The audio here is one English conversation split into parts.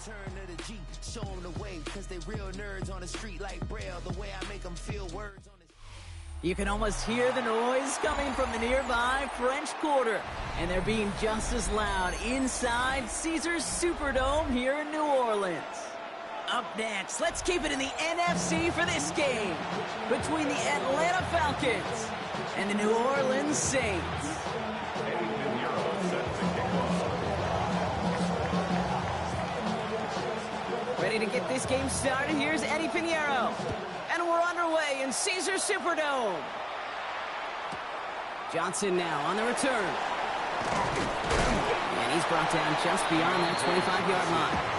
Return to the G, show them the way, cause they real nerds on the street like Braille, the way I make them feel words on the... You can almost hear the noise coming from the nearby French Quarter, and they're being just as loud inside Caesars Superdome here in New Orleans. Up next, let's keep it in the NFC for this game between the Atlanta Falcons and the New Orleans Saints. Ready to get this game started? Here's Eddie Pinheiro. And we're underway in Caesars Superdome. Johnson now on the return. And he's brought down just beyond that 25-yard line.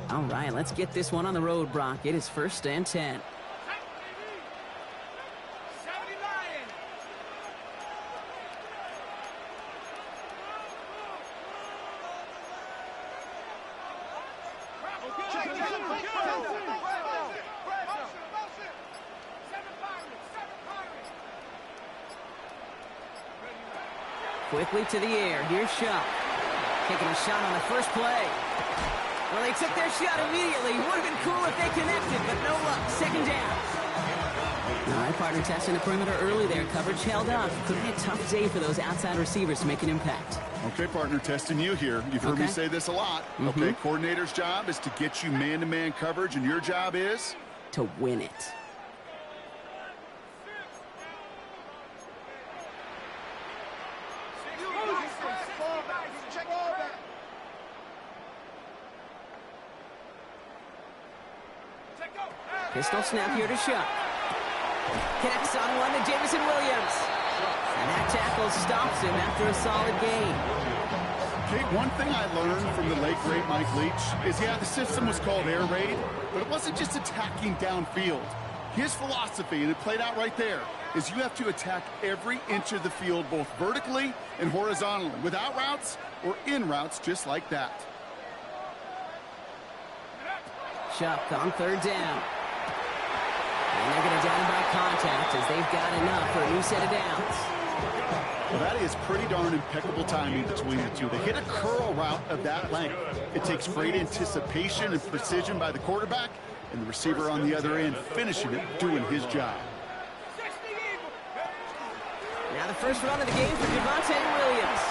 All right, let's get this one on the road, Brock. It is 1st and 10. Quickly to the air. Here's Shuck. Taking a shot on the first play. Well, they took their shot immediately. Would have been cool if they connected, but no luck. 2nd down. All right, partner, testing the perimeter early there. Coverage held up. Could be a tough day for those outside receivers to make an impact. Okay, partner, testing you here. You've heard me say this a lot. Okay, coordinator's job is to get you man-to-man coverage, and your job is? To win it. Pistol snap here to Shuck. Connects on one to Jamison Williams. And that tackle stops him after a solid gain. Okay, one thing I learned from the late, great Mike Leach is, the system was called air raid, but it wasn't just attacking downfield. His philosophy, and it played out right there, is you have to attack every inch of the field, both vertically and horizontally, without routes or in routes just like that. Shuck on 3rd down. And they're going to down by contact as they've got enough for a new set of downs. Well, that is pretty darn impeccable timing between the two. They hit a curl route of that length. It takes great anticipation and precision by the quarterback, and the receiver on the other end finishing it, doing his job. Now the first run of the game for Javonte Williams.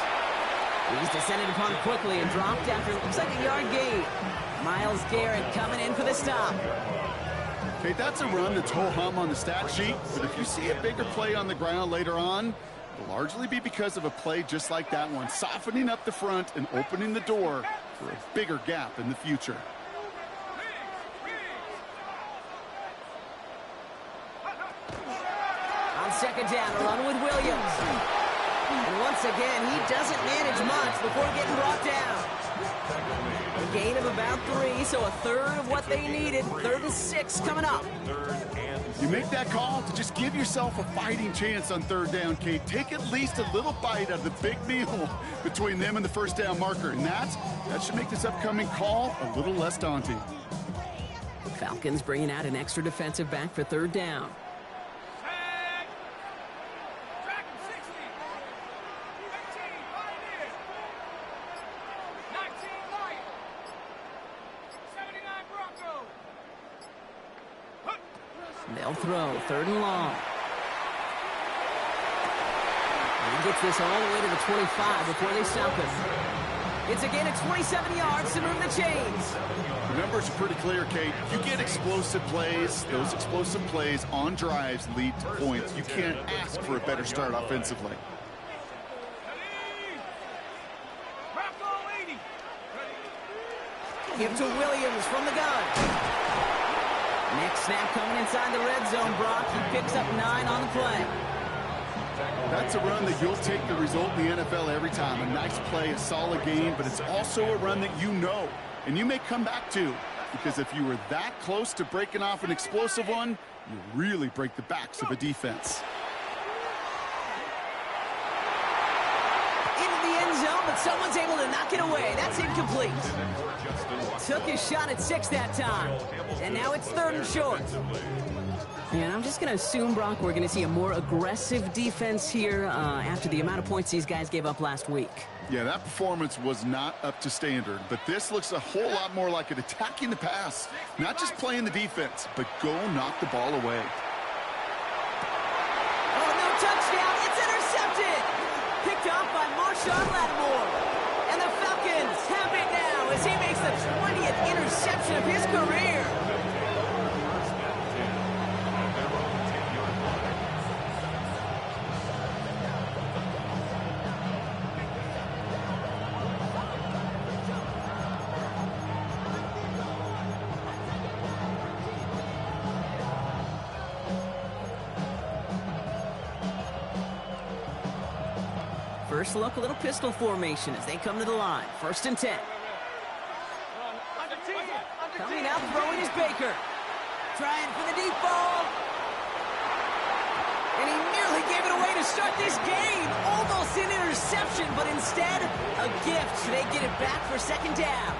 He's descended upon quickly and dropped after looks like a yard gain. Myles Garrett coming in for the stop. Okay, that's a run that's ho-hum on the stat sheet, but if you see a bigger play on the ground later on, it'll largely be because of a play just like that one, softening up the front and opening the door for a bigger gap in the future. On 2nd down, a run with Williams. And once again, he doesn't manage much before getting brought down. A gain of about 3, so a third of what they needed. 3rd and 6 coming up. You make that call to just give yourself a fighting chance on 3rd down, Kate. Take at least a little bite out of the big meal between them and the 1st down marker. And that should make this upcoming call a little less daunting. Falcons bringing out an extra defensive back for 3rd down. They'll throw 3rd and long. And he gets this all the way to the 25 before they stop him. It's a gain of 27 yards to move the chains. The numbers are pretty clear, Kate. You get explosive plays. Those explosive plays on drives lead to points. You can't ask for a better start offensively. Give to Williams from the gun. Next snap coming inside the red zone, Brock. He picks up 9 on the play. That's a run that you'll take the result in the NFL every time. A nice play, a solid game, but it's also a run that you know, and you may come back to, because if you were that close to breaking off an explosive one, you really break the backs of a defense. In but someone's able to knock it away. That's incomplete. Took his shot at 6 that time. And now it's 3rd and short. And I'm just going to assume, Brock, we're going to see a more aggressive defense here after the amount of points these guys gave up last week. Yeah, that performance was not up to standard, but this looks a whole lot more like it attacking the pass. Not just playing the defense, but go knock the ball away. Oh, no touchdown. It's intercepted. Picked off by Marshawn Lattimore. And the Falcons have it now as he makes the 20th interception of his career. First look, a little pistol formation as they come to the line. 1st and 10. Coming out, throwing is Baker. Trying for the deep ball. And he nearly gave it away to start this game. Almost an interception, but instead, a gift. They get it back for 2nd down.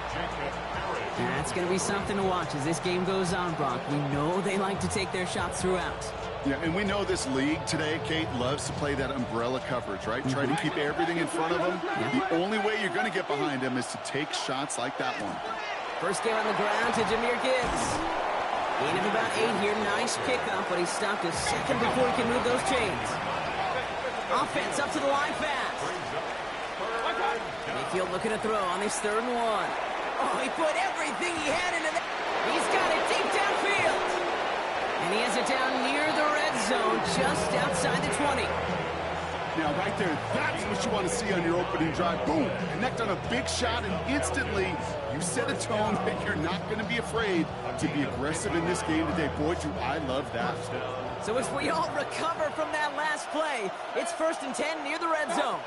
That's going to be something to watch as this game goes on, Brock. We know they like to take their shots throughout. Yeah, and we know this league today, Kate, loves to play that umbrella coverage, right? Try to keep everything in front of them. The only way you're going to get behind them is to take shots like that one. First game on the ground to Jahmyr Gibbs. Gain of about 8 here. Nice pickup, but he stopped a second before he can move those chains. Offense up to the line fast. Mayfield looking to throw on this 3rd and 1. Oh, he put everything he had into that. He's got it deep downfield. And he has it down near the red zone, just outside the 20. Now, right there, that's what you want to see on your opening drive. Boom, connect on a big shot, and instantly you set a tone that you're not going to be afraid to be aggressive in this game today. Boy, do I love that. So as we all recover from that last play, it's 1st and 10 near the red zone.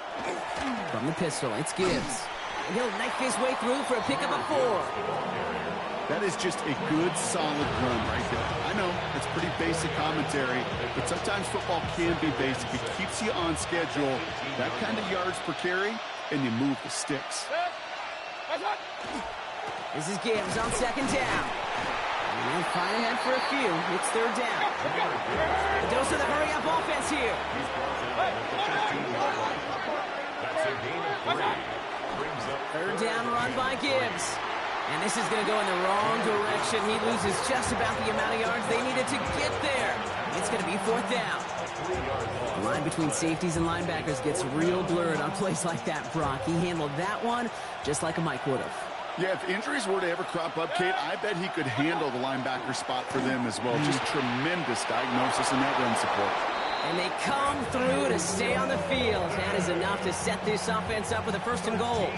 From the pistol, it's Gibbs. And he'll knife his way through for a pickup of 4. That is just a good, solid run right there. I know, it's pretty basic commentary, but sometimes football can be basic. It keeps you on schedule, that kind of yards per carry, and you move the sticks. This is Gibbs on 2nd down. And they'll find ahead for a few. It's 3rd down. A dose of the hurry-up offense here. 3rd down run by Gibbs. And this is going to go in the wrong direction. He loses just about the amount of yards they needed to get there. It's going to be 4th down. The line between safeties and linebackers gets real blurred on plays like that, Brock. He handled that one just like a Mike would have. Yeah, if injuries were to ever crop up, Kate, I bet he could handle the linebacker spot for them as well. Just tremendous diagnosis in that run support. And they come through to stay on the field. That is enough to set this offense up with a 1st and goal.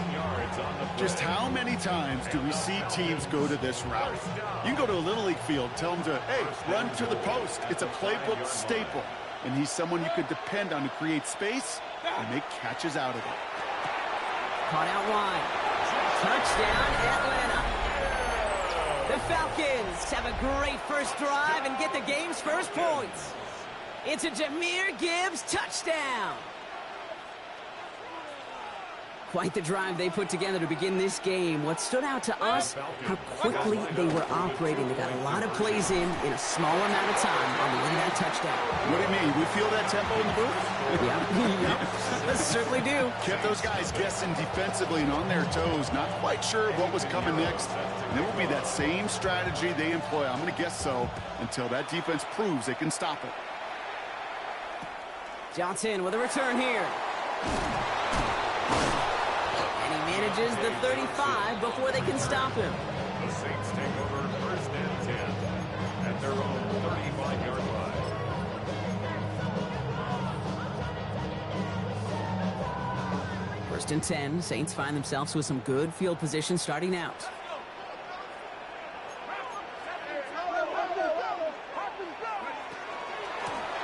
Just how many times do we see teams go to this route? You can go to a Little League field, tell them to, hey, run to the post. It's a playbook staple. And he's someone you could depend on to create space and make catches out of it. Caught out wide. Touchdown, Atlanta. The Falcons have a great first drive and get the game's first points. It's a Jahmyr Gibbs touchdown. Quite the drive they put together to begin this game. What stood out to us, how quickly they were operating. They got a lot of plays in a small amount of time on the way to that touchdown. What do you mean? We feel that tempo in the booth? Yeah, certainly do. Kept those guys guessing defensively and on their toes, not quite sure what was coming next. And it will be that same strategy they employ, I'm going to guess so, until that defense proves they can stop it. Johnson with a return here. And he manages the 35 before they can stop him. The Saints take over 1st and 10 at their own 35-yard line. 1st and 10. Saints find themselves with some good field position starting out.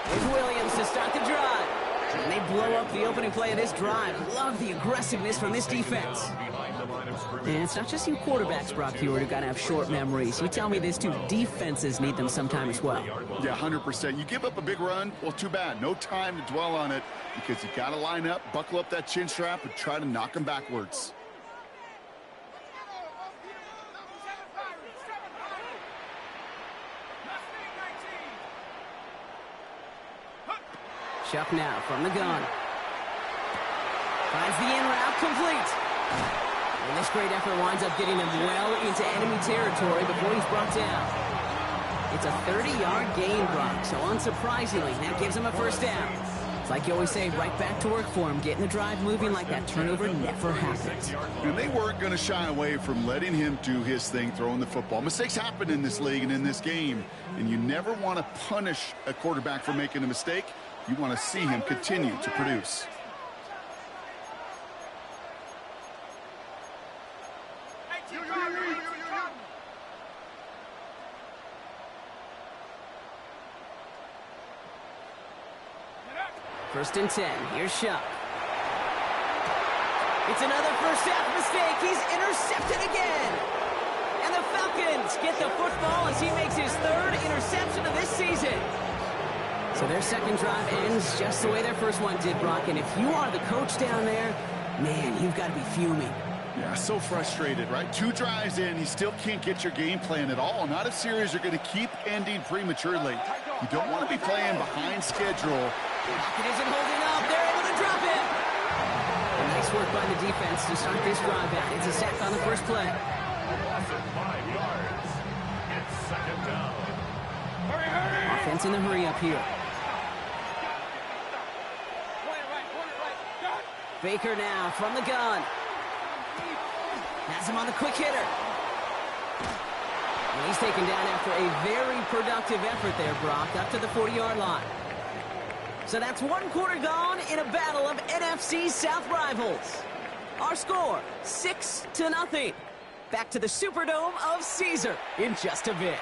Here's Williams to start the drive. And they blow up the opening play of this drive. Love the aggressiveness from this defense. And it's not just you quarterbacks, Brock Hewitt, who got to have short memories. You tell me these two defenses need them sometime as well. Yeah, 100%. You give up a big run, well, too bad. No time to dwell on it because you got to line up, buckle up that chin strap, and try to knock them backwards. Chuck now from the gun. Finds the in route complete. And this great effort winds up getting him well into enemy territory before he's brought down. It's a 30-yard gain, Brock, so unsurprisingly, that gives him a first down. It's like you always say, right back to work for him, getting the drive moving like that turnover never happens. And they weren't going to shy away from letting him do his thing, throwing the football. Mistakes happen in this league and in this game, and you never want to punish a quarterback for making a mistake. You want to see him continue to produce. First and 10. Here's Shuck. It's another first half mistake. He's intercepted again. And the Falcons get the football as he makes his third interception of this season. So their second drive ends just the way their first one did, Brock. And if you are the coach down there, man, you've got to be fuming. Yeah, so frustrated, right? 2 drives in, he still can't get your game plan at all. Not if series are going to keep ending prematurely. You don't want to be playing behind schedule. Pocket isn't holding up. They're able to drop it. And nice work by the defense to start this drive out. It's a sack on the first play. Loss of 5 yards. It's second down. Offense in the hurry up here. Baker now from the gun. Has him on the quick hitter. And he's taken down after a very productive effort there, Brock, up to the 40-yard line. So that's one quarter gone in a battle of NFC South rivals. Our score, 6-0. Back to the Superdome of Caesar in just a bit.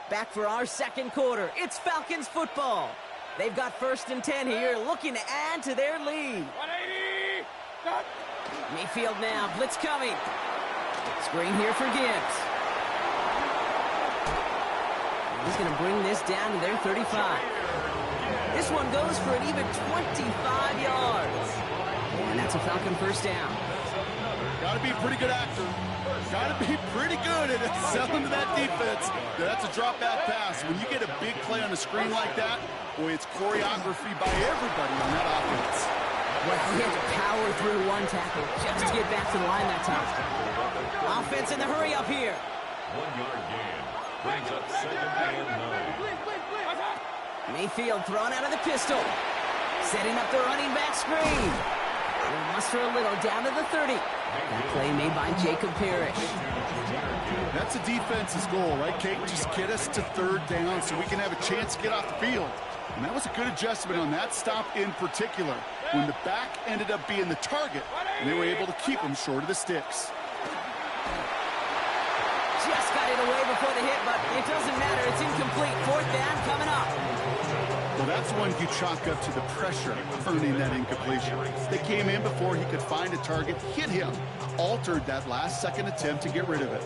Back for our second quarter. It's Falcons football. They've got first and 10 here, looking to add to their lead. 180. Mayfield now, blitz coming. Screen here for Gibbs. He's going to bring this down to their 35. This one goes for an even 25 yards. And that's a Falcon first down. Got to be a pretty good actor. Got to be pretty good at selling to that defense. That's a drop back pass. When you get a big play on the screen like that, boy, it's choreography by everybody on that offense. Well, he had to power through one tackle just to get back to the line that time. Offense in the hurry up here. 1 yard gain. Brings up second and 9. Mayfield thrown out of the pistol. Setting up the running back screen. We'll muster a little down to the 30. That play made by Jacob Parrish. That's a defense's goal, right, Kate? Just get us to third down so we can have a chance to get off the field. And that was a good adjustment on that stop in particular, when the back ended up being the target, and they were able to keep him short of the sticks. Just got it away before the hit, but it doesn't matter. It's incomplete. Fourth down coming up. Well, that's one you chalk up to the pressure earning that incompletion. They came in before he could find a target, hit him, altered that last-second attempt to get rid of it.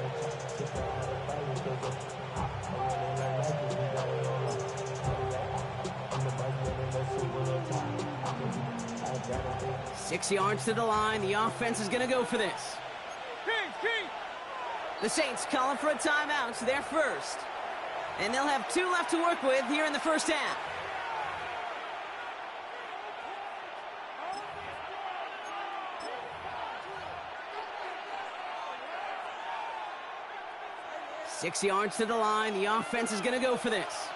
Six yards to the line. The offense is going to go for this. The Saints calling for a timeout. They're first. And they'll have 2 left to work with here in the first half. Six yards to the line. The offense is going to go for this.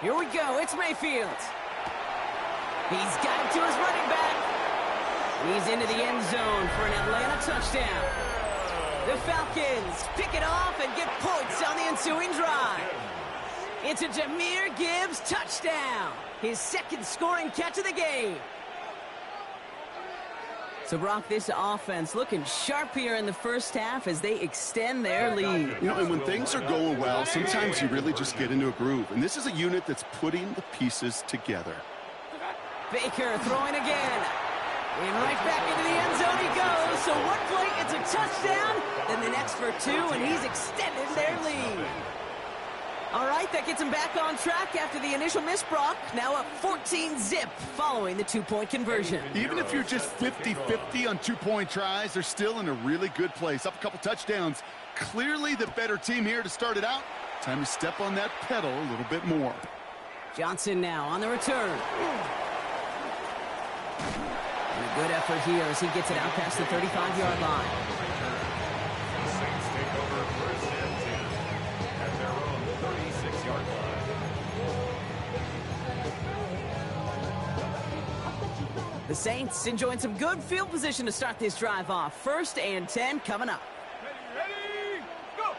Here we go. It's Mayfield. He's got it to his running back. He's into the end zone for an Atlanta touchdown. The Falcons pick it off and get points on the ensuing drive. It's a Jahmyr Gibbs touchdown. His second scoring catch of the game. So, Brock, this offense looking sharp here in the first half as they extend their lead. You know, and when things are going well, sometimes you really just get into a groove. And this is a unit that's putting the pieces together. Baker throwing again. And right back into the end zone he goes. So one play, it's a touchdown. Then the next for 2, and he's extended their lead. All right, that gets him back on track after the initial miss, Brock. Now up 14-zip following the 2-point conversion. Even if you're just 50-50 on 2-point tries, they're still in a really good place. Up a couple touchdowns. Clearly the better team here to start it out. Time to step on that pedal a little bit more. Johnson now on the return. And a good effort here as he gets it out past the 35-yard line. The Saints take over first and 10 at their own 36-yard line. The Saints enjoying some good field position to start this drive off. First and 10 coming up. Ready, go!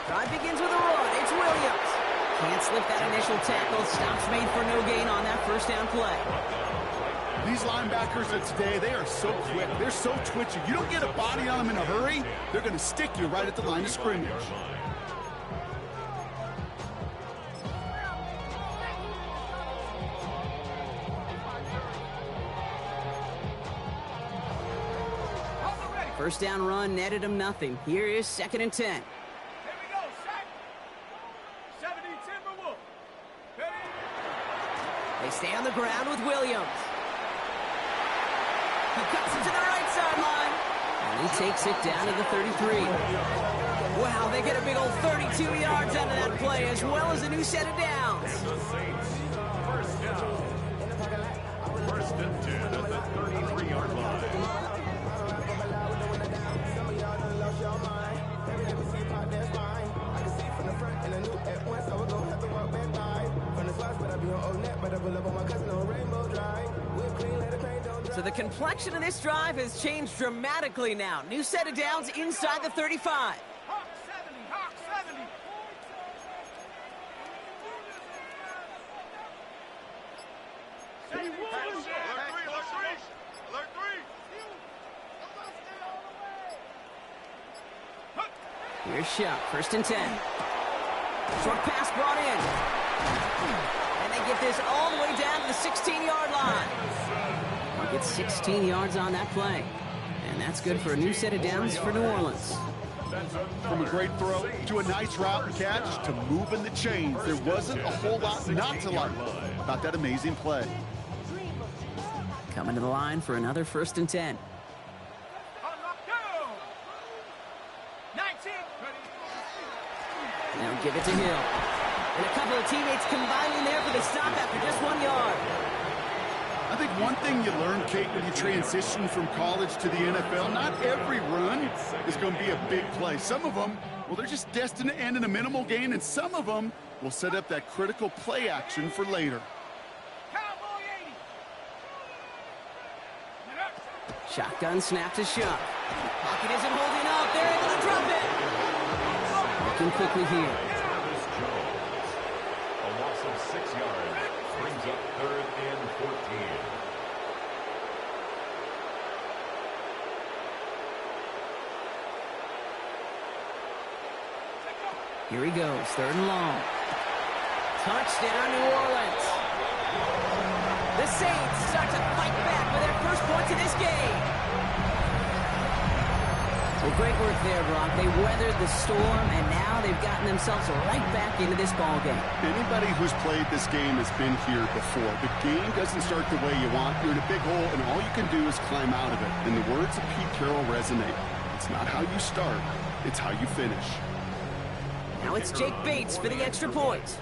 Drive begins with a run. It's Williams. Can't slip that initial tackle. Stops made for no gain on that first down play. These linebackers of today, they are so quick. They're so twitchy. You don't get a body on them in a hurry, they're going to stick you right at the line of scrimmage. First down run netted him nothing. Here is 2nd and 10. Here we go, set. 70 Timberwolf. Ready? They stay on the ground with Williams. He cuts it to the right sideline. And he takes it down to the 33. Wow, they get a big old 32 yards out of that play, as well as a new set of downs. The Saints, first down. First and 10 at the 33-yard line. So the complexion of this drive has changed dramatically now. New set of downs inside the 35. Hawk 70, Hawk 70. Say what? Alert 3, alert 3. Alert 3. Here's Shuck, 1st and 10. Short pass brought in. And they get this all the way down to the 16-yard line. They'll get 16 yards on that play. And that's good for a new set of downs for New Orleans. From a great throw to a nice route and catch to moving the chains, there wasn't a whole lot not to like about that amazing play. Coming to the line for another 1st and 10. Now give it to Hill. And a couple of teammates combining there for the stop after just 1 yard. I think one thing you learn, Kate, when you transition from college to the NFL, not every run is going to be a big play. Some of them, well, they're just destined to end in a minimal gain, and some of them will set up that critical play action for later. Shotgun snap to Shuck. Pocket isn't holding up. They're able to drop it. Looking quickly here. A loss of 6 yards brings up 3rd and 14. Here he goes, 3rd and long. Touchdown, New Orleans. The Saints start to fight back with their first points in this game. Well, great work there, Brock. They weathered the storm, and now they've gotten themselves right back into this ball game. Anybody who's played this game has been here before. The game doesn't start the way you want. You're in a big hole, and all you can do is climb out of it. And the words of Pete Carroll resonate. It's not how you start, it's how you finish. Now it's Jake Bates for the extra point.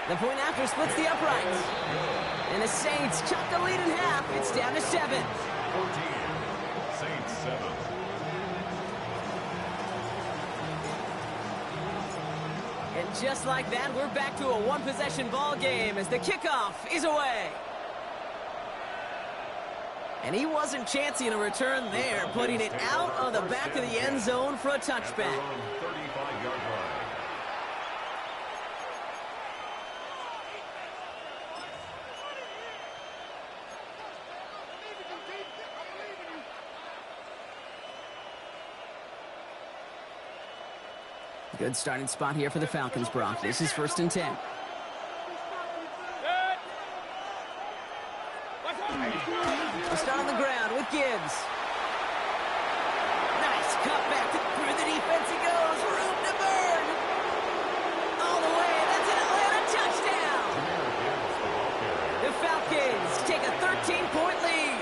The point after splits the uprights. And the Saints cut the lead in half. It's down to 7. 14. Saints 7. And just like that, we're back to a one-possession ball game as the kickoff is away. And he wasn't chancing a return there, putting it out of the back of the end zone for a touchback. 35-yard line. Good starting spot here for the Falcons, Brock. This is 1st and 10. They start on the ground with Gibbs. Nice cutback through the defense he goes. Room to burn. All the way. That's an Atlanta touchdown. The Falcons take a 13-point lead.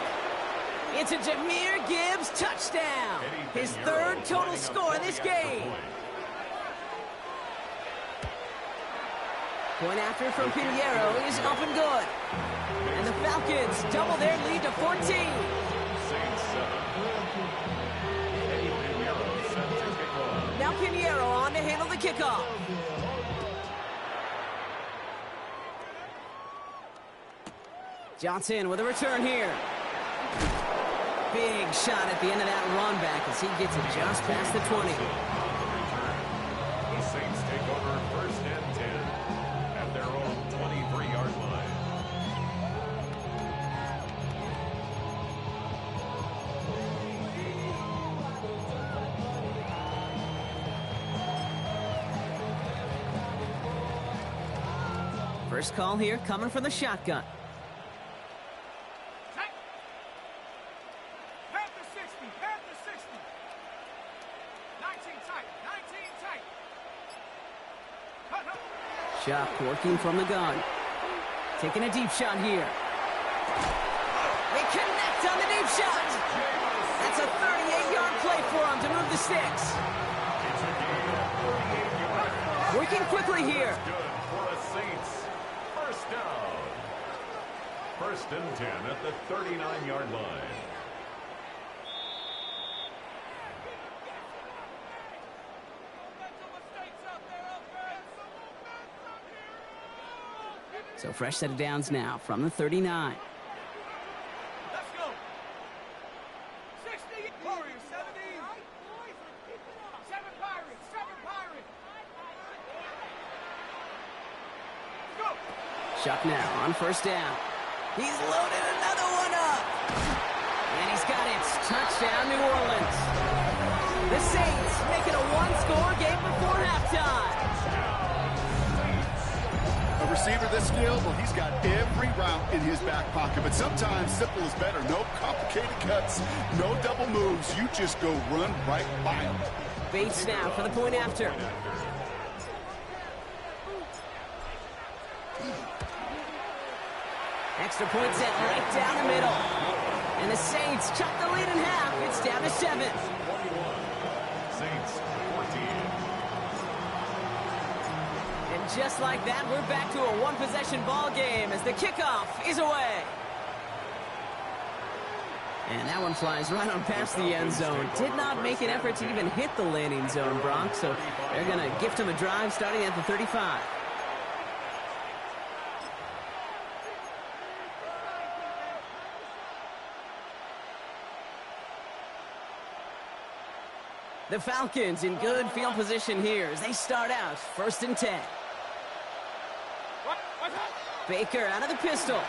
It's a Jahmyr Gibbs touchdown. His 3rd total score in this game. Point after from Pinheiro is up and good. And the Falcons double their lead to 14. Now Pinheiro on to handle the kickoff. Johnson with a return here. Big shot at the end of that run back as he gets it just past the 20. The Saints take over 1st and 10 at their own 23-yard line. First call here coming from the shotgun. Shuck working from the gun. Taking a deep shot here. They connect on the deep shot. That's a 38-yard play for him to move the sticks. Working quickly here. Good for a Saints. First down. 1st and 10 at the 39-yard line. So fresh set of downs now from the 39. Let's go. 60. Warriors, 70. 7 Pirates. 7 Pirates. Go. Shuck now on 1st down. He's loaded another one up. And he's got it. Touchdown, New Orleans. The Saints making a one-score game before halftime. A receiver this skilled, well, he's got every route in his back pocket. But sometimes simple is better. No complicated cuts, no double moves. You just go run right by him. Bates now for the point after. Extra point set right down the middle. And the Saints chuck the lead in half. It's down to 7. 21. Saints 14. And just like that, we're back to a one-possession ball game as the kickoff is away. And that one flies right on past the end zone. Did not make an effort to even hit the landing zone, Bronx. So they're going to gift him a drive starting at the 35. The Falcons in good field position here as they start out 1st and 10. Baker out of the pistol.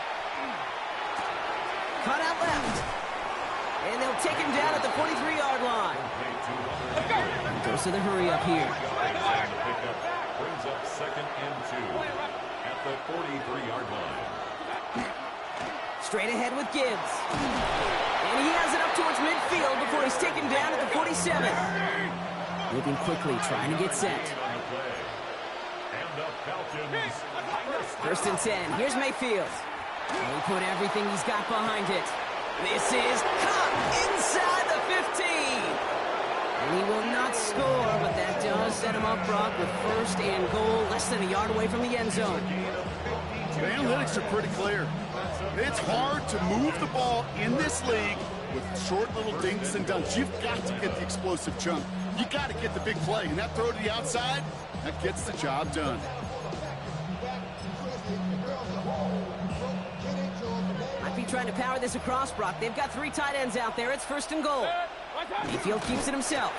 Cut out left. And they'll take him down at the 43-yard line. Goes to the hurry up here. Brings up 2nd and 2 at the 43-yard line. Straight ahead with Gibbs. And he has it up towards midfield before he's taken down at the 47. Moving quickly, trying to get set. And the Falcons. 1st and 10. Here's Mayfield. He put everything he's got behind it. This is caught inside the 15. And he will not score, but that does set him up, Brock, with 1st and goal, less than a yard away from the end zone. The analytics are pretty clear. It's hard to move the ball in this league with short little dinks and dunks. You've got to get the explosive jump. You got to get the big play. And that throw to the outside, that gets the job done. Might be trying to power this across, Brock. They've got 3 tight ends out there. It's 1st and goal. Mayfield keeps it himself.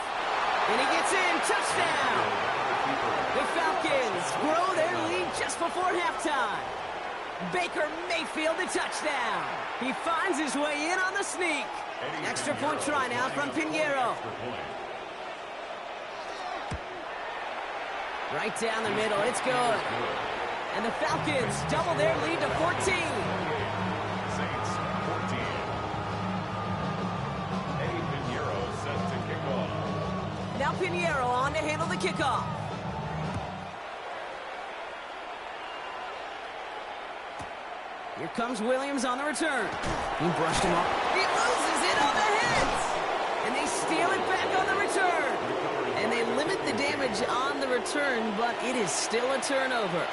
And he gets in. Touchdown! The Falcons grow their lead just before halftime. Baker Mayfield, the touchdown. He finds his way in on the sneak. Extra point try now from Pinheiro. Right down the middle. It's good. And the Falcons double their lead to 14. Saints 14. Eddie Pinheiro set to kick off. Now Pinheiro on to handle the kickoff. Here comes Williams on the return. He brushed him off. He loses it on the heads. And they steal it back on the return. And they limit the damage on the return, but it is still a turnover.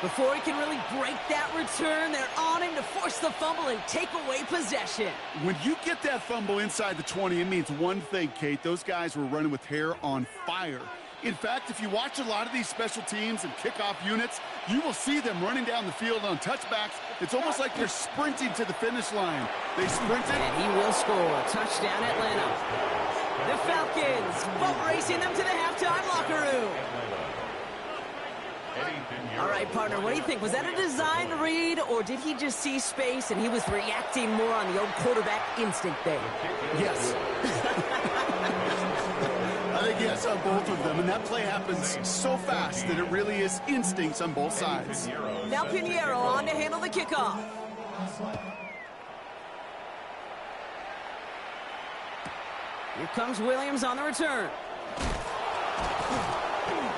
Before he can really break that return, they're on him to force the fumble and take away possession. When you get that fumble inside the 20, it means one thing, Kate. Those guys were running with hair on fire. In fact, if you watch a lot of these special teams and kickoff units, you will see them running down the field on touchbacks. It's almost like they're sprinting to the finish line. They sprinted. And he will score. Touchdown, Atlanta. The Falcons boat racing them to the halftime locker room. All right, partner, what do you think? Was that a design read, or did he just see space and he was reacting more on the old quarterback instinct there? Yes. I think yes on both of them, and that play happens so fast that it really is instincts on both sides. Now Pinheiro on to handle the kickoff. Here comes Williams on the return.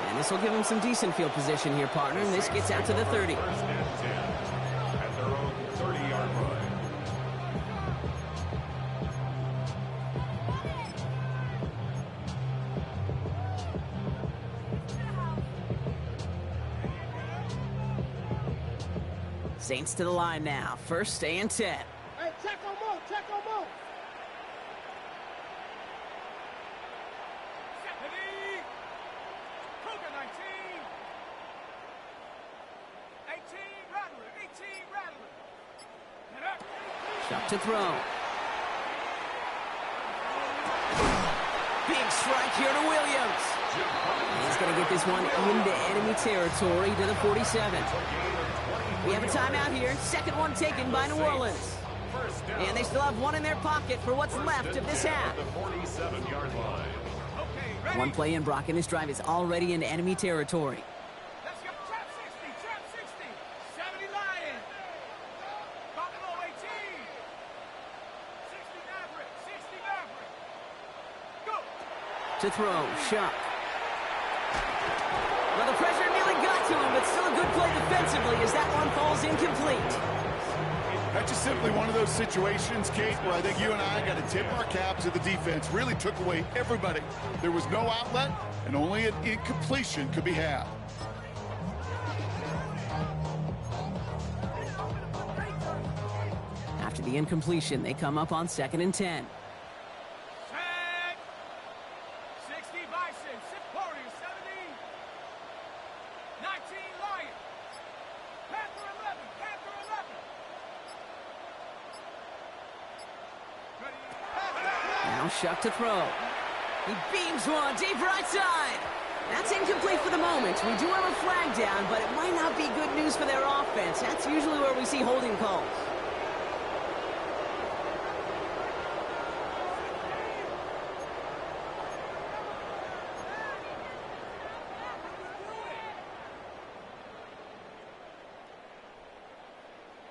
And this will give him some decent field position here, partner, and this gets out to the 30. First and 10 at their own 30-yard line. Saints to the line now. 1st and 10. Hey, check on move, check on move. Stephanie. Kruger, 19. 18, Rattler, 18, Rattler. Get up. Shot to throw. Big strike here to Williams. He's going to get this one into enemy territory to the 47. We have a timeout here. 2nd one taken by New Orleans. And they still have one in their pocket for what's left of this half. The 47-yard line. Okay, ready? One play in, Brock, and this drive is already in enemy territory. Let's go. Trap 60, 70 Lions. Buffalo 18. 60 Maverick, 60 Maverick. Go. To throw, Shuck. Well, the pressure nearly got to him, but still a good play defensively as that one falls incomplete. That's just simply one of those situations, Kate, where I think you and I got to tip our cap to the defense. Really took away everybody. There was no outlet, and only an incompletion could be had. After the incompletion, they come up on 2nd and 10. Set. 60 Bison, 6 Warriors, 70. 19 Lions. Panther 11, Panther 11. Ready. Now Shuck to throw. He beams one deep right side. That's incomplete for the moment. We do have a flag down, but it might not be good news for their offense. That's usually where we see holding calls.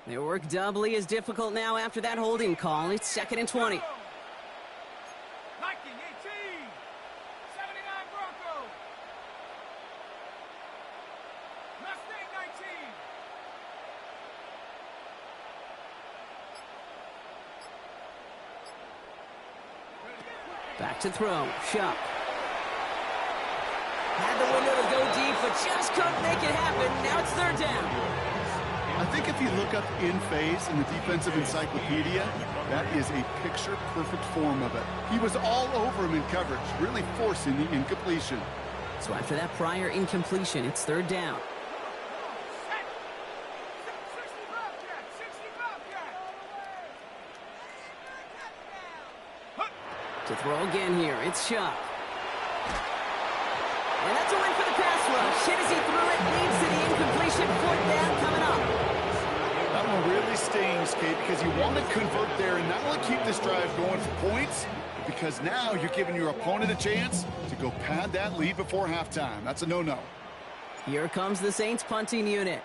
Their work doubly is difficult now after that holding call. It's 2nd and 20. Viking 18. 79 Broncos. Mustang 19. Back to throw. Shuck. Had the window to go deep, but just couldn't make it happen. Now it's 3rd down. I think if you look up in phase in the defensive encyclopedia, that is a picture-perfect form of it. He was all over him in coverage, really forcing the incompletion. So after that prior incompletion, it's 3rd down. 60 Bobcat, 60 Bobcat. To throw again here, it's Chuck. And that's a win for the pass rush. Hit as he threw it, leads to the incompletion. 4th down coming up. That one really stings, Kate, because you want to convert there and not only keep this drive going for points, because now you're giving your opponent a chance to go pad that lead before halftime. That's a no-no. Here comes the Saints punting unit.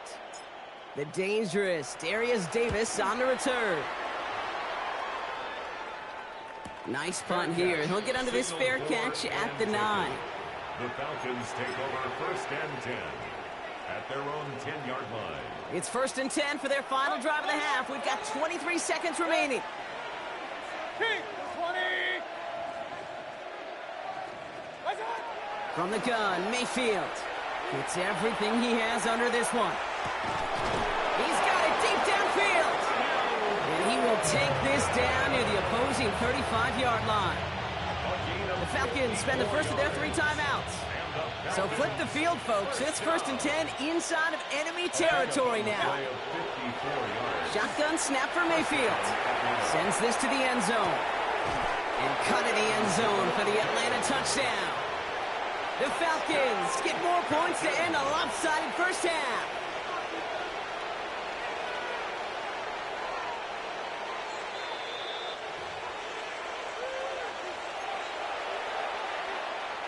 The dangerous Darius Davis on the return. Nice punt here. He'll get under this fair catch at the 9. The Falcons take over 1st and 10 at their own 10-yard line. It's 1st and 10 for their final drive of the half. We've got 23 seconds remaining. 20. From the gun, Mayfield gets everything he has under this one. He's got it deep downfield. And he will take this down near the opposing 35-yard line. The Falcons spend the first of their 3 timeouts. So flip the field, folks. It's 1st and 10 inside of enemy territory now. Shotgun snap for Mayfield. Sends this to the end zone. And cut in the end zone for the Atlanta touchdown. The Falcons get more points to end a lopsided first half.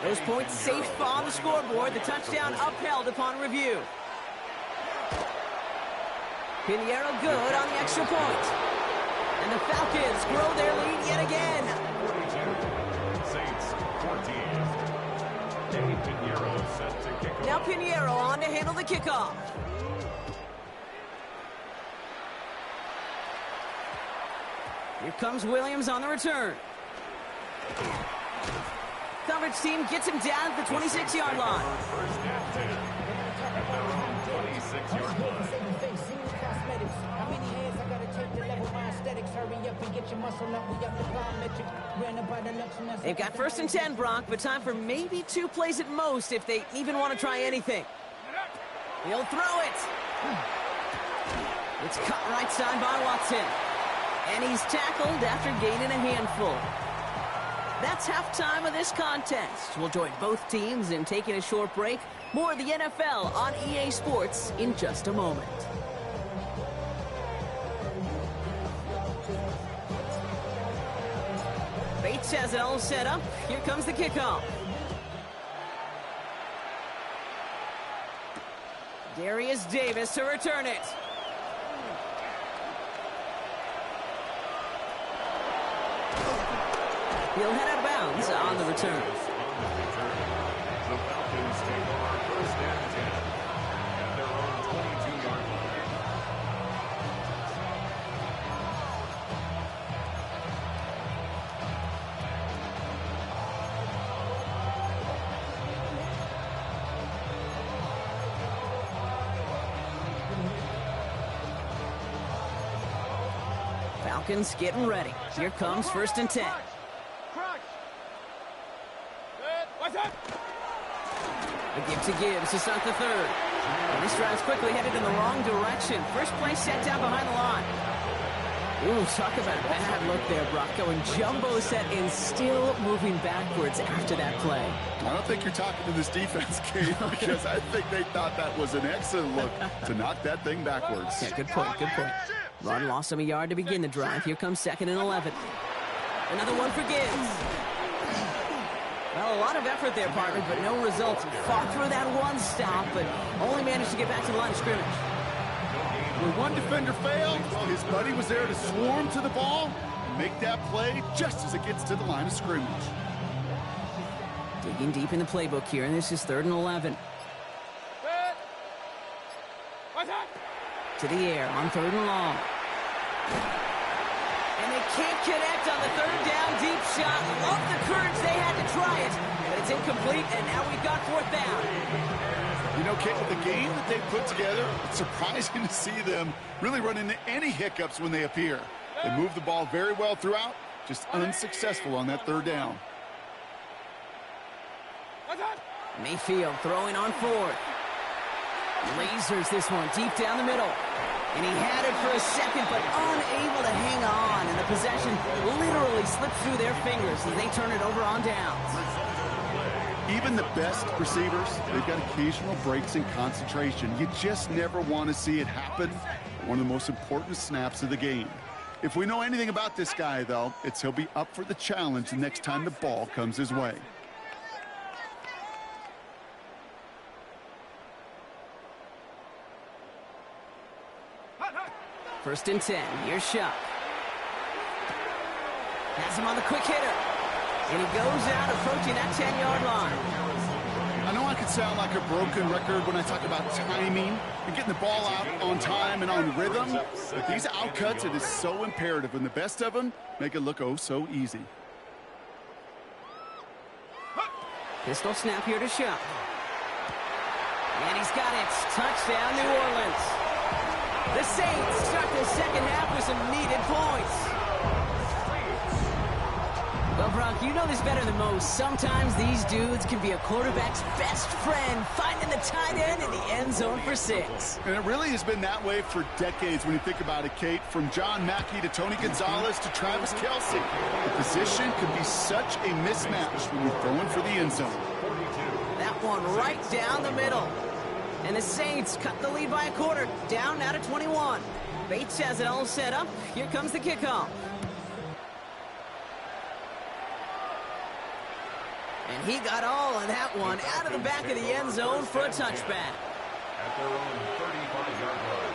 Those points safe on the scoreboard. The touchdown upheld upon review. Pinheiro good on the extra point. And the Falcons grow their lead yet again. 42, Saints 14. Pinheiro set to kick off. Now Pinheiro on to handle the kickoff. Here comes Williams on the return. Coverage team gets him down at the 26-yard line. 1st and 10 at their own 26-yard line. They've got 1st and 10, Brock, but time for maybe 2 plays at most if they even want to try anything. He'll throw it. It's cut right side by Watson. And he's tackled after gaining a handful. That's halftime of this contest. We'll join both teams in taking a short break. More of the NFL on EA Sports in just a moment. Bates has it all set up. Here comes the kickoff. Darius Davis to return it. He'll head out of bounds on the return. The Falcons take over 1st and 10 at their own 22-yard line. Falcons getting ready. Here comes 1st and 10. A give to Gibbs to start the 3rd. And this drive's quickly headed in the wrong direction. First play set down behind the line. Ooh, talk about a bad look there, Brock. Going jumbo set and still moving backwards after that play. I don't think you're talking to this defense, Kate, because I think they thought that was an excellent look to knock that thing backwards. Yeah, good point, good point. Run lost him a yard to begin the drive. Here comes 2nd and 11. Another one for Gibbs. Well, a lot of effort there, partner, but no results. Fought through that one stop, but only managed to get back to the line of scrimmage. When one defender failed, well, his buddy was there to swarm to the ball and make that play just as it gets to the line of scrimmage. Digging deep in the playbook here, and this is 3rd and 11. To the air on 3rd and long. And they can't connect on the 3rd down deep shot. Love the courage they had to try it, but it's incomplete, and now we've got 4th down. You know, Kate, with the game that they put together, it's surprising to see them really run into any hiccups when they appear. They move the ball very well throughout, just unsuccessful on that 3rd down. Mayfield throwing on 4th. Lasers this one deep down the middle. And he had it for a second, but unable to hang on. And the possession literally slipped through their fingers as they turn it over on downs. Even the best receivers, they've got occasional breaks in concentration. You just never want to see it happen. One of the most important snaps of the game. If we know anything about this guy, though, it's he'll be up for the challenge the next time the ball comes his way. First and 10. Here's Shuck. Has him on the quick hitter. And he goes out approaching that 10-yard line. I know I could sound like a broken record when I talk about timing and getting the ball out on time and on rhythm. But these outcuts, it is so imperative. And the best of them make it look oh so easy. Pistol snap here to Shuck. And he's got it. Touchdown, New Orleans. The Saints start the second half with some needed points. Well, Brock, you know this better than most. Sometimes these dudes can be a quarterback's best friend, finding the tight end in the end zone for 6. And it really has been that way for decades when you think about it, Kate. From John Mackey to Tony Gonzalez to Travis Kelce. The position could be such a mismatch when you're throwing for the end zone. That one right down the middle. And the Saints cut the lead by a quarter, down now to 21. Bates has it all set up. Here comes the kickoff. And he got all of that one out of the back of the end zone for a touchback. At their own 35-yard line.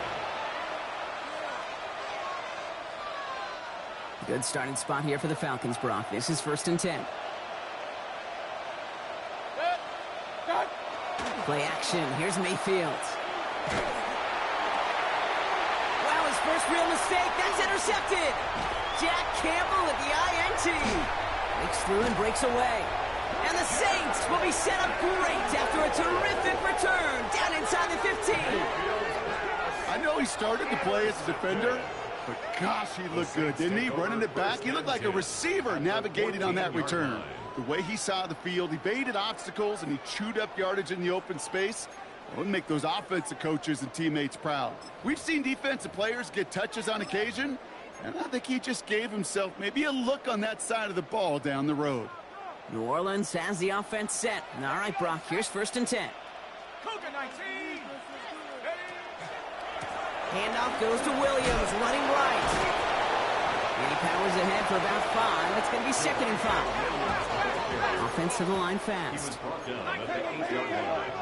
Good starting spot here for the Falcons, Brock. This is first and 10. Play action. Here's Mayfield. Wow, his first real mistake. That's intercepted. Jack Campbell at the INT. Breaks through and breaks away. And the Saints will be set up great after a terrific return down inside the 15. I know he started the play as a defender, but gosh, he looked good, didn't he? Running it back, he looked like a receiver navigating on that return. The way he saw the field, he baited obstacles, and he chewed up yardage in the open space. Well, it'll make those offensive coaches and teammates proud. We've seen defensive players get touches on occasion, and I think he just gave himself maybe a look on that side of the ball down the road. New Orleans has the offense set. All right, Brock, here's first and 10. Cougar 19. Handoff goes to Williams, running right. And he powers ahead for about 5. It's going to be second and 5. Offense to the line He was fast. brought down at the 8-yard line.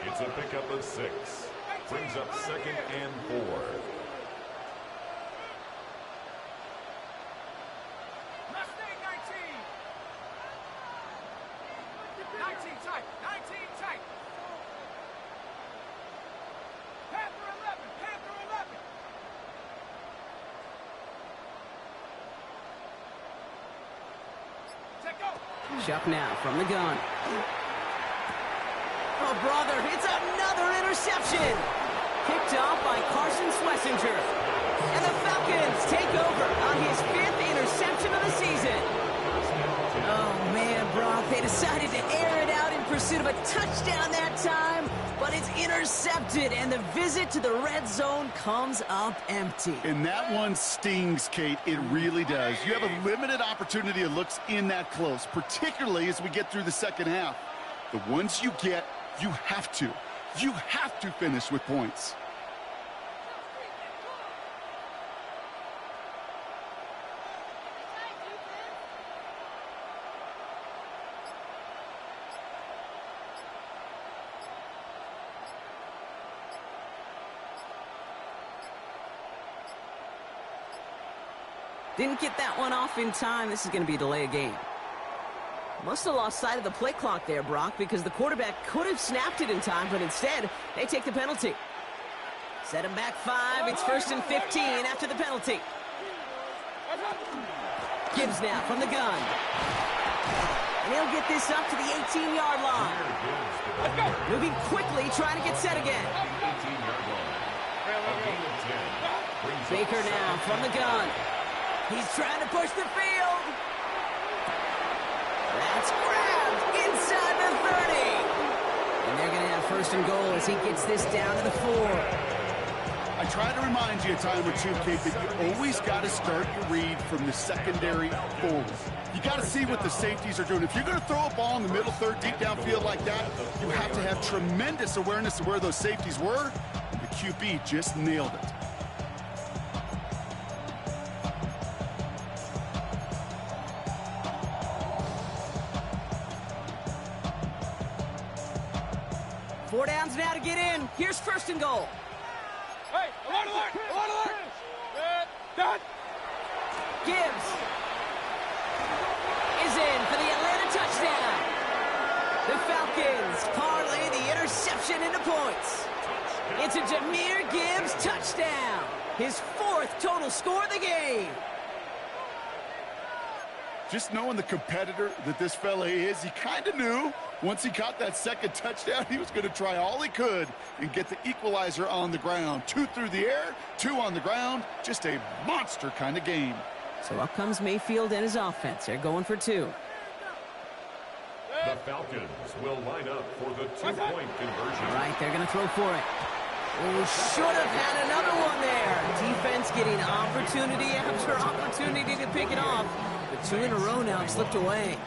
It's a pickup of 6. Brings up second and 4. Mustang 19. 19 tight. 19 tight. Panther 11. Panther 11. Check go. Shuck now from the gun. Oh, brother, it's another interception. Picked off by Carson Schlesinger. And the Falcons take over on his 5th interception of the season. Oh, man, Brock, they decided to air it out in pursuit of a touchdown that time, but it's intercepted, and the visit to the red zone comes up empty. And that one stings, Kate. It really does. You have a limited opportunity of looks in that close, particularly as we get through the second half. The ones you get, you have to finish with points. Didn't get that one off in time. This is going to be a delay of game. Must have lost sight of the play clock there, Brock, because the quarterback could have snapped it in time, but instead, they take the penalty. Set him back 5. It's first and 15 after the penalty. Gibbs now from the gun. And he'll get this up to the 18-yard line. Moving quickly, trying to get set again. Baker now from the gun. He's trying to push the field. That's grabbed inside the 30. And they're going to have first and goal as he gets this down to the 4. I try to remind you a time or two, Kate, that you always got to start your read from the secondary forward. You got to see what the safeties are doing. If you're going to throw a ball in the middle third, deep downfield like that, you have to have tremendous awareness of where those safeties were. The QB just nailed it. Four downs now to get in. Here's first and goal. Hey, alert, alert, alert, alert. Done. Gibbs is in for the Atlanta touchdown. The Falcons parlay the interception into points. It's a Jahmyr Gibbs touchdown. His 4th total score of the game. Just knowing the competitor that this fella is, he kind of knew once he caught that second touchdown, he was going to try all he could and get the equalizer on the ground. 2 through the air, 2 on the ground. Just a monster kind of game. So up comes Mayfield and his offense. They're going for 2. The Falcons will line up for the 2-point conversion. All right, they're going to throw for it. Oh, should have had another one there. Defense getting opportunity after opportunity to pick it off. But 2 in a row now have slipped away.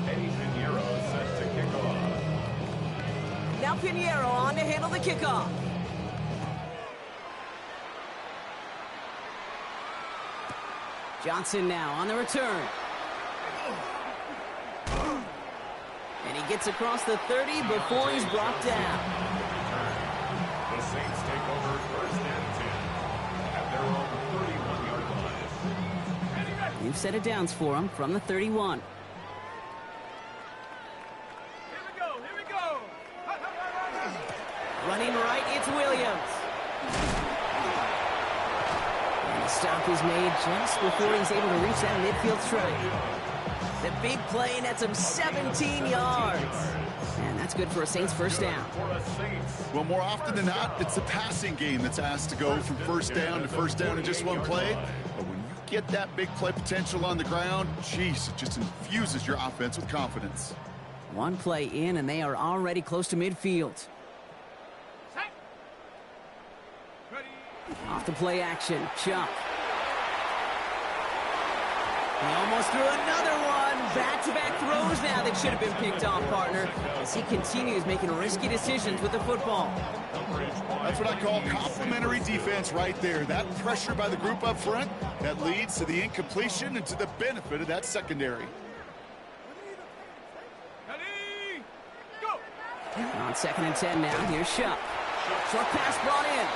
Eddie Pinheiro set to kick off. Now Pinheiro on to handle the kickoff. Johnson now on the return. And he gets across the 30 before he's brought down. The Saints take over first and 10 at their own 31-yard line. New set of downs for him from the 31. Here we go, here we go. Running right, it's Williams. And the stop is made just before he's able to reach that midfield strike. The big play nets him 17 yards. And that's good for a Saints first down. Well, more often than not, it's the passing game that's asked to go from first down to first down in just one play. But when you get that big play potential on the ground, geez, it just infuses your offense with confidence. One play in, and they are already close to midfield. Set. Ready. Off the play action, Chuck. He almost threw another one. Back-to-back throws now that should have been picked off, partner, as he continues making risky decisions with the football. That's what I call complimentary defense right there. That pressure by the group up front, that leads to the incompletion and to the benefit of that secondary. Ready. Go. On 2nd and 10 now, here's Shuck. Short pass brought in.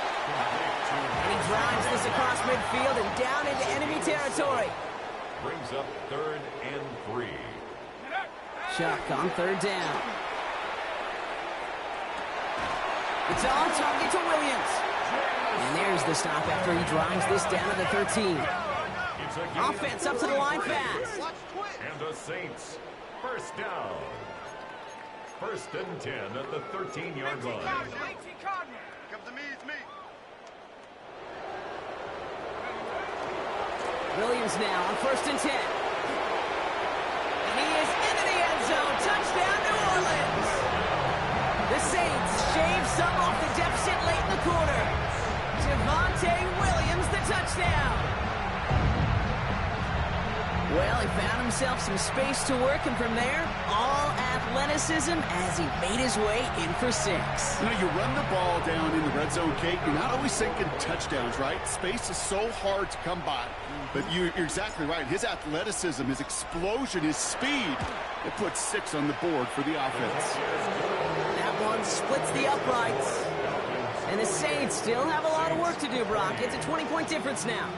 And he drives this across midfield and down into enemy territory. Brings up 3rd and 3. Chuck on 3rd down. It's on target to Williams. And there's the stop after he drives this down to the 13. Offense up to the line fast. And the Saints, first down. 1st and 10 at the 13-yard line. Come to me, it's me. Williams now on 1st and 10. And he is into the end zone. Touchdown, New Orleans. The Saints shave some off the deficit late in the quarter. Javonte Williams, the touchdown. Well, he found himself some space to work, and from there, all athleticism as he made his way in for 6. You know, you run the ball down in the red zone, Kate, you're not always thinking touchdowns, right? Space is so hard to come by. But you're exactly right. His athleticism, his explosion, his speed, it puts 6 on the board for the offense. That one splits the uprights. And the Saints still have a lot of work to do, Brock. It's a 20-point difference now.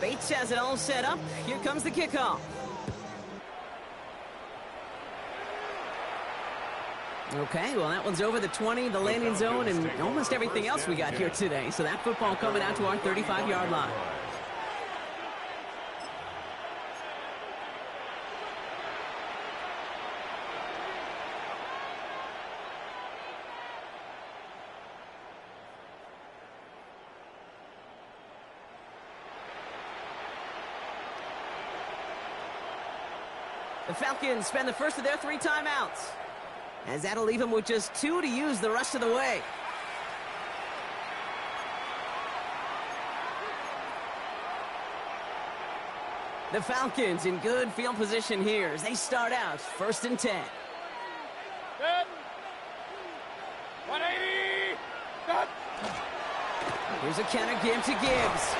Bates has it all set up. Here comes the kickoff. Okay, well, that one's over the 20, the landing zone, and almost everything else we got here today. So that football coming out to our 35-yard line. The Falcons spend the first of their 3 timeouts, as that'll leave them with just 2 to use the rest of the way. The Falcons in good field position here as they start out 1st and 10. Good. 180. Good. Here's a counter give to Gibbs.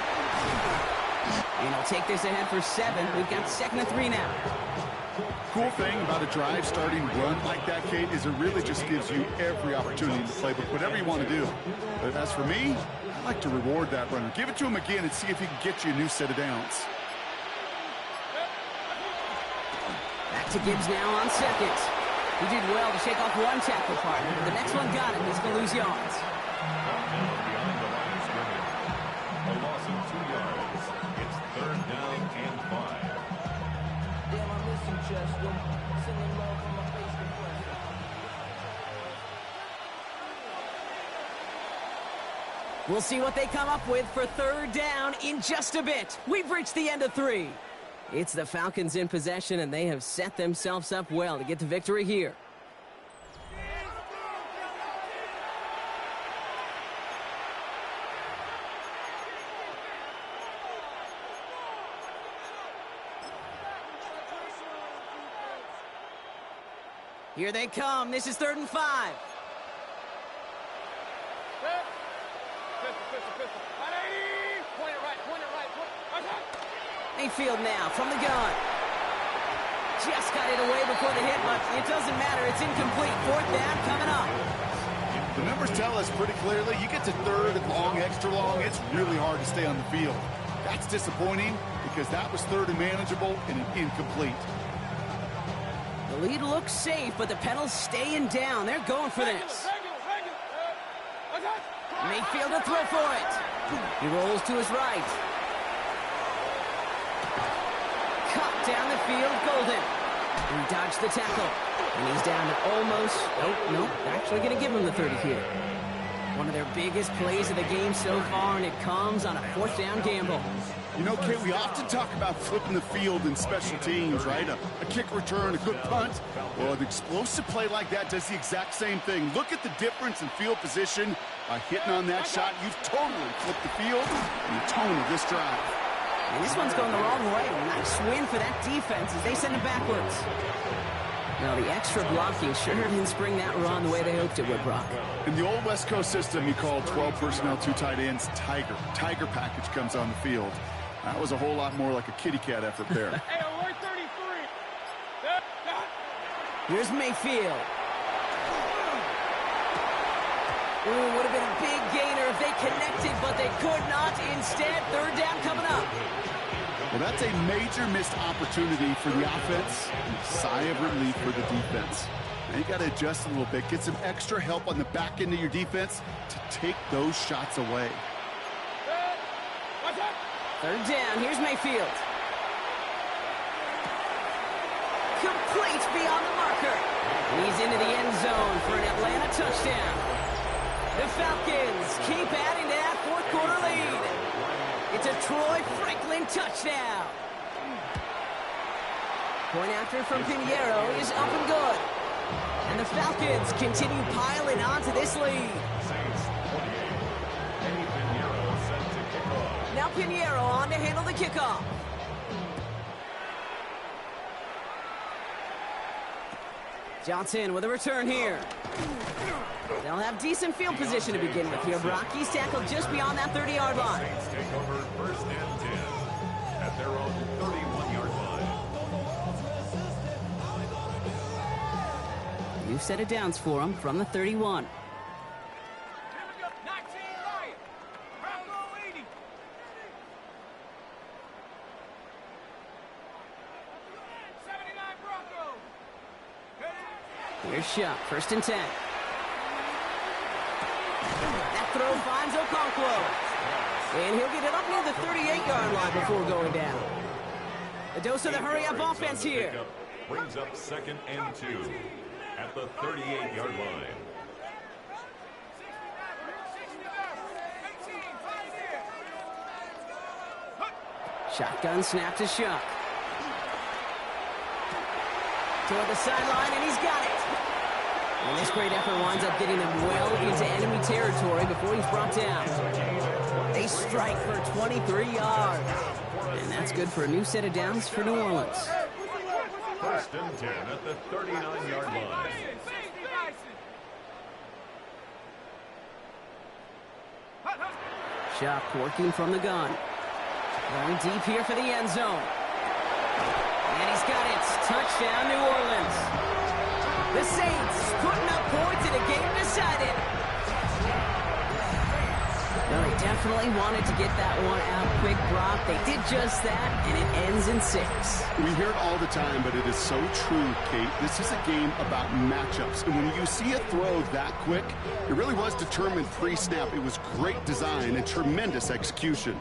And he'll take this ahead for 7. We've got 2nd and 3 now. Cool thing about a drive starting run like that, Kate, is it really just gives you every opportunity in the playbook, whatever you want to do. But as for me, I like to reward that runner. Give it to him again and see if he can get you a new set of downs. Back to Gibbs now on 2nd. He did well to shake off 1 tackle partner. The next one got him. He's going to lose yards. Behind the line of scrimmage. A loss of 2 yards. It's 3rd down and 5. Damn, I miss you, Chester. Sending love from my Facebook friends. We'll see what they come up with for 3rd down in just a bit. We've reached the end of 3. It's the Falcons in possession, and they have set themselves up well to get the victory here. Here they come. This is 3rd and 5. Mayfield now from the gun. Just got it away before the hit, but it doesn't matter. It's incomplete. 4th down coming up. The numbers tell us pretty clearly, you get to 3rd and long, extra long, it's really hard to stay on the field. That's disappointing because that was 3rd and manageable and an incomplete. The lead looks safe, but the pedals staying down. They're going for this. Mayfield to throw for it. He rolls to his right. Cut down the field, Golden. He dodged the tackle. And he's down to almost, nope, actually going to give him the 30 here. One of their biggest plays of the game so far, and it comes on a 4th down gamble. You know, Kate, we often talk about flipping the field in special teams, right? A kick return, a good punt. Well, an explosive play like that does the exact same thing. Look at the difference in field position. By hitting on that shot, you've totally flipped the field and the tone of this drive. And this one's going the wrong way. Nice win for that defense as they send it backwards. Now, the extra blocking sure didn't spring that run the way they hoped it would, Brock. In the old West Coast system, you call 12 personnel, 2 tight ends, Tiger. Tiger package comes on the field. That was a whole lot more like a kitty cat effort there. Hey, we're 33. Here's Mayfield. Ooh, would have been a big gainer if they connected, but they could not. Instead, 3rd down coming up. Well, that's a major missed opportunity for the offense and a sigh of relief for the defense. Now you got to adjust a little bit, get some extra help on the back end of your defense to take those shots away. 3rd down, here's Mayfield. Complete beyond the marker. He's into the end zone for an Atlanta touchdown. The Falcons keep adding to that 4th quarter lead. It's a Troy Franklin touchdown. Point after from Pinheiro is up and good. And the Falcons continue piling onto this lead. Now Pinheiro on to handle the kickoff. Johnson with a return here. They'll have decent field position to begin with here. Brock, he's tackled just beyond that 30-yard line. Saints take over 1st and 10 at their own 31-yard line. New set of downs for him from the 31. 19 Lions. Bravo 80. Here's Shuck, 1st and 10. That throw finds Okonkwo. And he'll get it up near the 38-yard line before going down. A dose of the hurry-up offense here. Brings up 2nd and 2 at the 38-yard line. Shotgun snap to Shuck. Toward the sideline, and he's got it. And this great effort winds up getting them well into enemy territory before he's brought down. They strike for 23 yards. And that's good for a new set of downs for New Orleans. First and 10 at the 39-yard line. Shock working from the gun. Going deep here for the end zone. And he's got it. Touchdown, New Orleans. The Saints putting up points in a game decided. No, they definitely wanted to get that one out quick, Brock. They did just that, and it ends in 6. We hear it all the time, but it is so true, Kate. This is a game about matchups. And when you see a throw that quick, it really was determined pre-snap. It was great design and tremendous execution.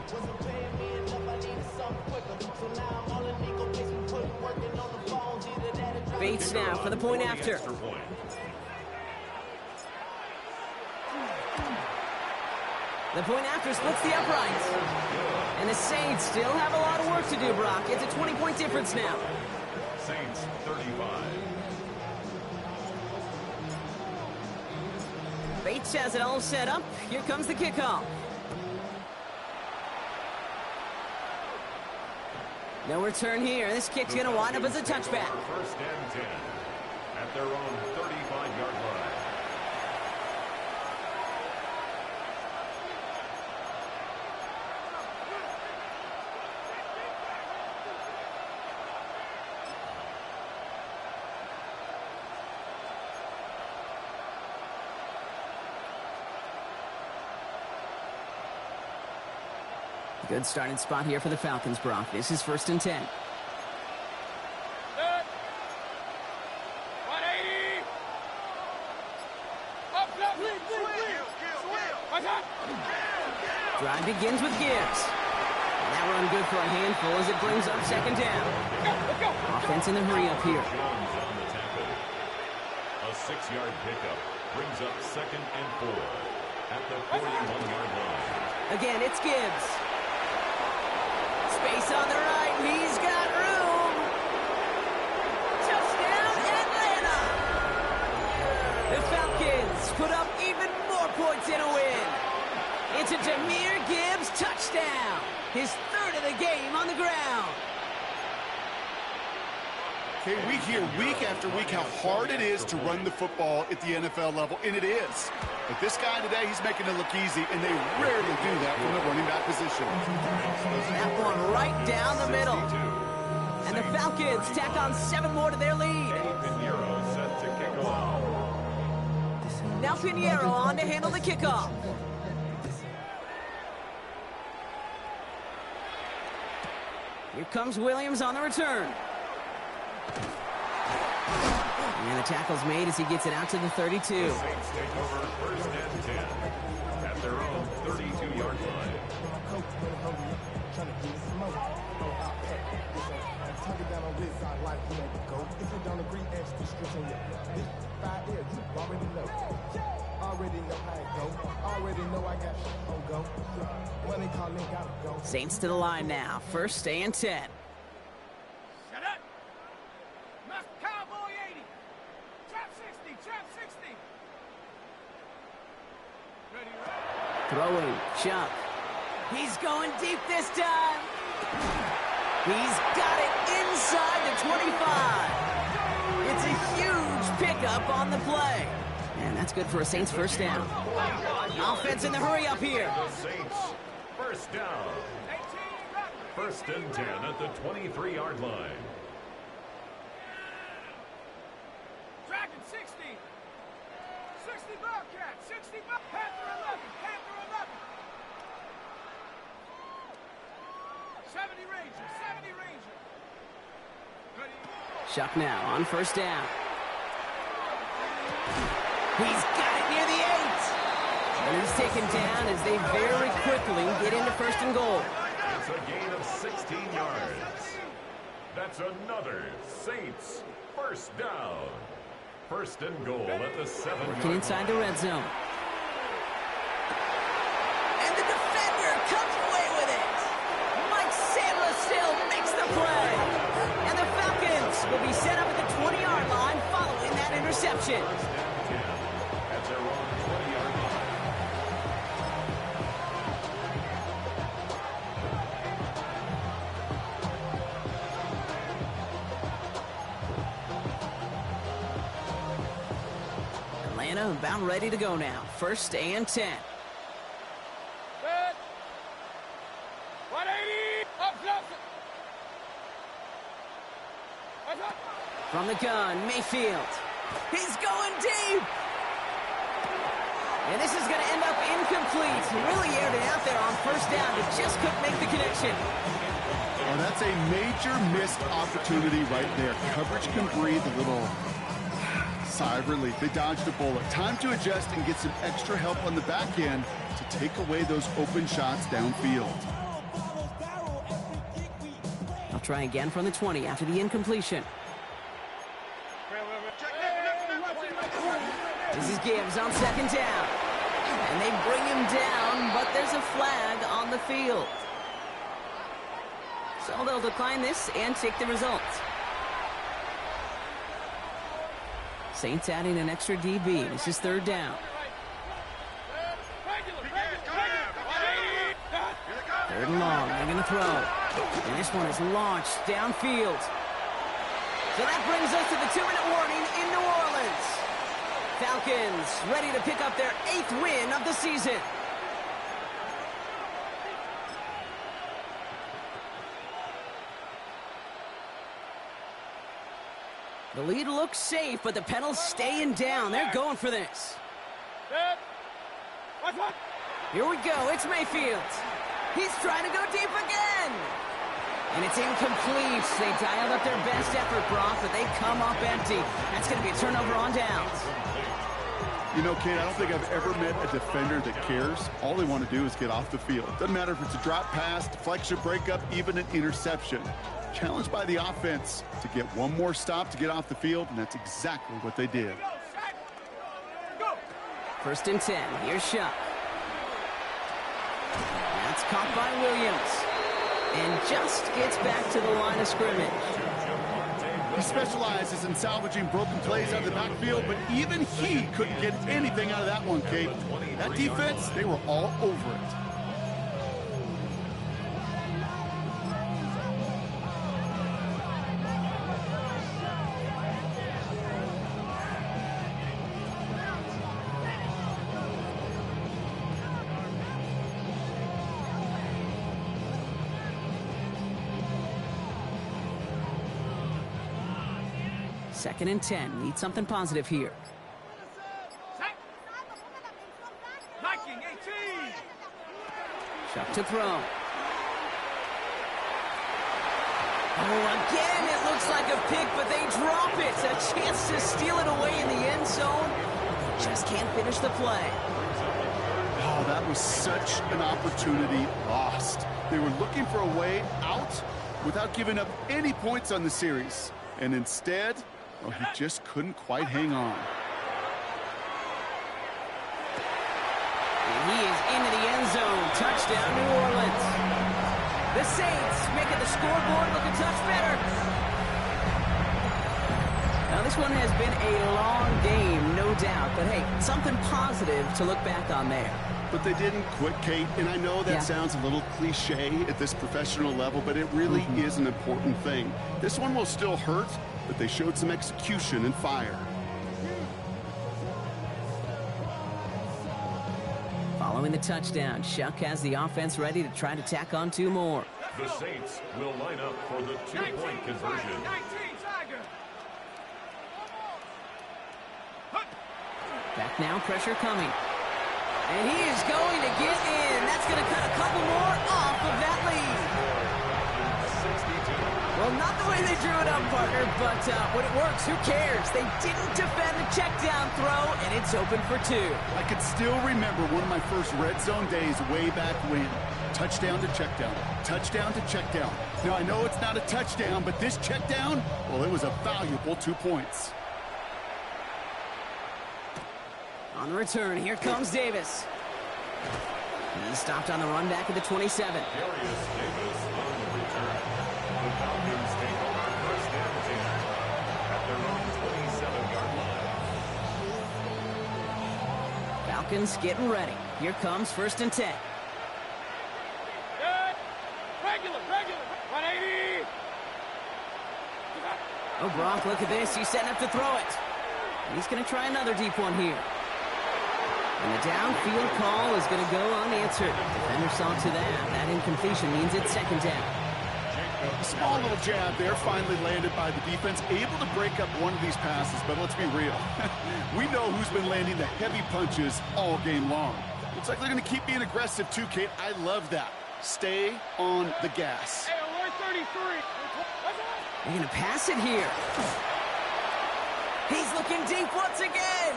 Bates now for the point after. The point after splits the uprights. And the Saints still have a lot of work to do, Brock. It's a 20-point difference now. Saints 35. Bates has it all set up. Here comes the kickoff. No return here. This kick's going to wind up as a touchback. First and 10 at their own 35-yard line. Good starting spot here for the Falcons, Brock. This is first and 10. 180. Up, Drive begins with Gibbs. And that run good for a handful as it brings up second down. Offense in the hurry up here. Jones on the tackle. A 6-yard pickup brings up second and 4 at the 41-yard line. Again, it's Gibbs. Space on the right. He's got room. Touchdown, Atlanta. The Falcons put up even more points in a win. It's a Jahmyr Gibbs touchdown. His third of the game on the ground. Okay, we hear week after week how hard it is to run the football at the NFL level, and it is. But this guy today, he's making it look easy, and they rarely do that from the running back position. That one right down the middle. And the Falcons tack on 7 more to their lead. Pinheiro set to kick off. Now Pinheiro on to handle the kickoff. Here comes Williams on the return. And the tackle's made as he gets it out to the 32. Saints take over first and 10 at their own 32-yard line. Saints to the line now. First and 10. Shut up. Must Cowboy 80. Trap 60. Trap 60. Ready, ready. Throwing. Chuck. He's going deep this time. He's got it inside the 25. It's a huge pickup on the play. And that's good for a Saints first down. Offense in the hurry up here. The Saints first down. 18 run. First and 10 at the 23-yard line. Dragon 60. 60 Bobcat. 60 Panther 11. Panther 11. 70 Ranger. 70 Ranger. Ready. Chuck now on first down. He's got it near the 8. And he's taken down as they very quickly get into first and goal. It's a gain of 16 yards. That's another Saints first down. First and goal at the 7-yard Working inside the red zone. And the defender comes away with it. Mike Sandler still makes the play. And the Falcons will be set up at the 20-yard connection. First and 10 at their own 20-yard line. Atlanta about ready to go now. First and 10. Good. 180. Up close. What's up? From the gun, Mayfield. He's going deep. And this is going to end up incomplete. Really aired it out there on first down, but just couldn't make the connection. Oh, that's a major missed opportunity right there. Coverage can breathe a little sigh of relief. They dodged a bullet. Time to adjust and get some extra help on the back end to take away those open shots downfield. I'll try again from the 20 after the incompletion. This is Gibbs on second down. And they bring him down, but there's a flag on the field. So they'll decline this and take the result. Saints adding an extra DB. This is third down. Third and long. They're going to throw. And this one is launched downfield. So that brings us to the 2-minute warning in New Orleans. Falcons ready to pick up their 8th win of the season. The lead looks safe, but the pedals staying down. They're going for this. Here we go. It's Mayfield. He's trying to go deep again. And it's incomplete. They dialed up their best effort, Brock, but they come up empty. That's going to be a turnover on downs. You know, Kate, I don't think I've ever met a defender that cares. All they want to do is get off the field. Doesn't matter if it's a drop pass, deflection, breakup, even an interception. Challenged by the offense to get one more stop to get off the field, and that's exactly what they did. First and 10. Here's Shuck. That's caught by Williams. And just gets back to the line of scrimmage. He specializes in salvaging broken plays out of the backfield, but even he couldn't get anything out of that one, Kate. That defense, they were all over it. Second and 10. Need something positive here. Liking 18. Shuck to throw. Oh, again, it looks like a pick, but they drop it. A chance to steal it away in the end zone. Just can't finish the play. Oh, that was such an opportunity lost. They were looking for a way out without giving up any points on the series. And instead, well, he just couldn't quite hang on. And he is into the end zone. Touchdown, New Orleans. The Saints making the scoreboard look a touch better. Now, this one has been a long game, no doubt. But, hey, something positive to look back on there. But they didn't quit, Kate, and I know that sounds a little cliche at this professional level, but it really is an important thing. This one will still hurt, but they showed some execution and fire. Following the touchdown, Shuck has the offense ready to try to tack on 2 more. The Saints will line up for the 2-point conversion. 19, Tiger. Back now, pressure coming. And he is going to get in. That's going to cut a couple more off of that lead. Well, not the way they drew it up, partner, but when it works, who cares? They didn't defend the check down throw, and it's open for 2. I can still remember one of my first red zone days way back when. Touchdown to check down. Touchdown to check down. Now, I know it's not a touchdown, but this check down, well, it was a valuable 2 points. On the return, here comes Davis. He's stopped on the run back at the 27. Darius Davis on the return. The Falcons take over first and 10 at their own 27-yard line. Falcons getting ready. Here comes 1st and 10. Good. Regular. 180. Oh, Brock, look at this. He's setting up to throw it. He's going to try another deep one here. And the downfield call is going to go unanswered. Defender saw to that. That incompletion means it's 2nd down. A small little jab there, finally landed by the defense, able to break up one of these passes, but let's be real. We know who's been landing the heavy punches all game long. Looks like they're going to keep being aggressive too, Kate. I love that. Stay on the gas. Hey, 133. They're going to pass it here. He's looking deep once again.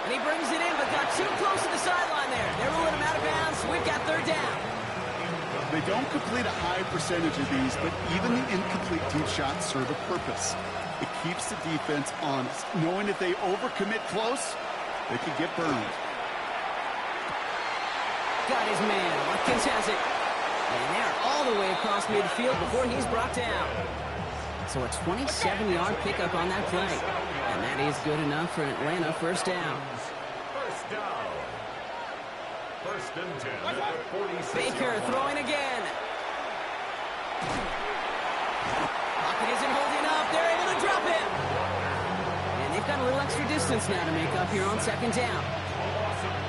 And he brings it in, but got too close to the sideline there. They're ruling him out of bounds. We've got 3rd down. They don't complete a high percentage of these, but even the incomplete deep shots serve a purpose. It keeps the defense honest, knowing if they overcommit close, they could get burned. Got his man. Watkins has it. And they're all the way across midfield before he's brought down. So a 27-yard pickup on that play. And that is good enough for Atlanta. 1st down. 1st down. 1st and 10 at the 46. Baker throwing again. Pocket isn't holding up. They're able to drop it. And they've got a little extra distance now to make up here on 2nd down.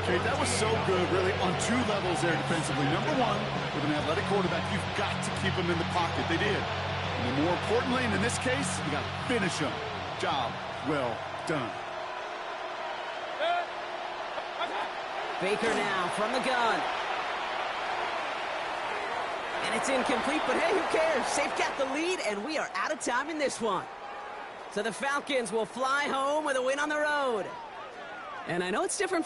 Okay, that was so good, really, on 2 levels there defensively. Number one, with an athletic quarterback, you've got to keep him in the pocket. They did. And more importantly, and in this case, you got to finish him. Job well done. Baker now from the gun. And it's incomplete, but hey, who cares? They've got the lead, and we are out of time in this one. So the Falcons will fly home with a win on the road. And I know it's different